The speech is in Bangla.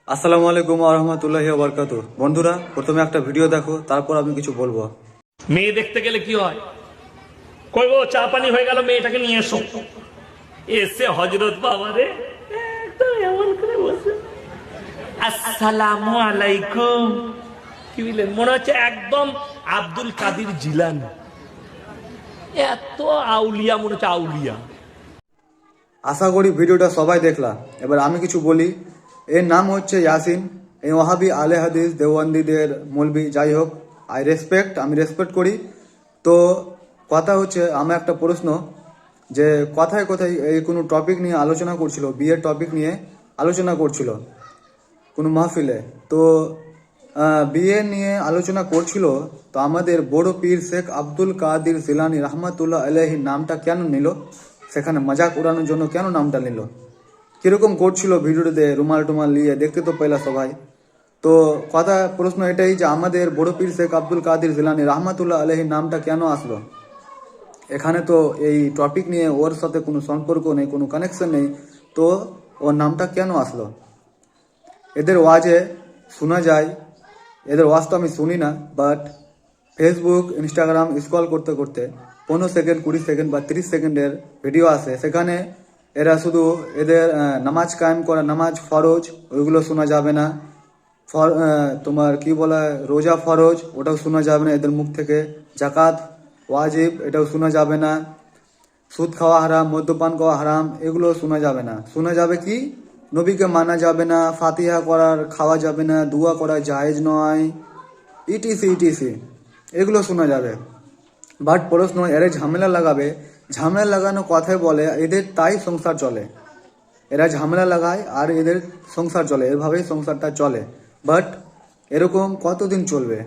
আসসালামু আলাইকুম রহমতুল্লাহি বারকাতু। বন্ধুরা, প্রথমে একটা ভিডিও দেখো, তারপর আমি কিছু বলবো। মেয়ে দেখতে গেলে কি হয়, কইবো চা পানি হয়ে গেল, মেয়েটাকে নিয়ে এসো। এসে হজরত বাবারে একদম এমন করে বসে আসসালামু আলাইকুম, কি বললেন, মনে হচ্ছে একদম আব্দুল কাদের জিলানী, এত আউলিয়া মনে হচ্ছে আউলিয়া। আশা করি ভিডিওটা সবাই দেখলা। এবার আমি কিছু বলি। এর নাম হচ্ছে ইয়াসিন। এই ওয়াহাবি আলে হাদিস দেওবন্দিদের মৌলবি, যাই হোক, আমি রেসপেক্ট করি। তো কথা হচ্ছে, আমার একটা প্রশ্ন, যে কথায় কথায় এই কোনো টপিক নিয়ে আলোচনা করছিল, বিয়ের টপিক নিয়ে আলোচনা করছিল কোনো মাহফিলে। তো বিয়ে নিয়ে আলোচনা করছিল, তো আমাদের বড় পীর শেখ আব্দুল কাদের জিলানী রহমাতুল্লাহ আলাইহির নামটা কেন নিল? সেখানে মজাক উড়ানোর জন্য কেন নামটা নিল? কিরকম করছিল ভিডিওতে, রুমাল টুমাল নিয়ে, দেখতে তো পেলা সবাই। তো প্রশ্ন এটাই যে আমাদের বড় পীর শেখ আব্দুল কাদের জিলানী রহমাতুল্লাহ আলাইহির নামটা কেন আসলো এখানে? তো এই টপিক নিয়ে ওর সাথে কোনো সম্পর্ক নেই, কোনো কানেকশন নেই, তো ওর নামটা কেন আসলো? এদের ওয়াজে শোনা যায়, এদের ওয়াজ তো আমি শুনি না, বাট ফেসবুক ইনস্টাগ্রাম স্ক্রল করতে করতে 15 সেকেন্ড, 20 সেকেন্ড বা 30 সেকেন্ডের ভিডিও আসে, সেখানে এরা শুধু এদের নামাজ কায়েম করা, নামাজ ফরজ, ওইগুলো শোনা যাবে না। তোমার কি বলা হয়, রোজা ফরজ, ওটাও শোনা যাবে না এদের মুখ থেকে। জাকাত ওয়াজিব, এটাও শোনা যাবে না। সুদ খাওয়া হারাম, মদ্যপান করা হারাম, এগুলো শোনা যাবে না। শোনা যাবে কি, নবীকে মানা যাবে না, ফাতিহা খাওয়া যাবে না, দুয়া করা জায়েজ নয়, ইটিসি ইটিসি, এগুলো শোনা যাবে। বাট প্রশ্ন, এরা ঝামেলা লাগাবে, ঝামেলা লাগানো কথায় বলে এদের তাই সংসার চলে। এরা ঝামেলা লাগায় আর এদের সংসার চলে, এভাবেই সংসারটা চলে। বাট এরকম কতদিন চলবে?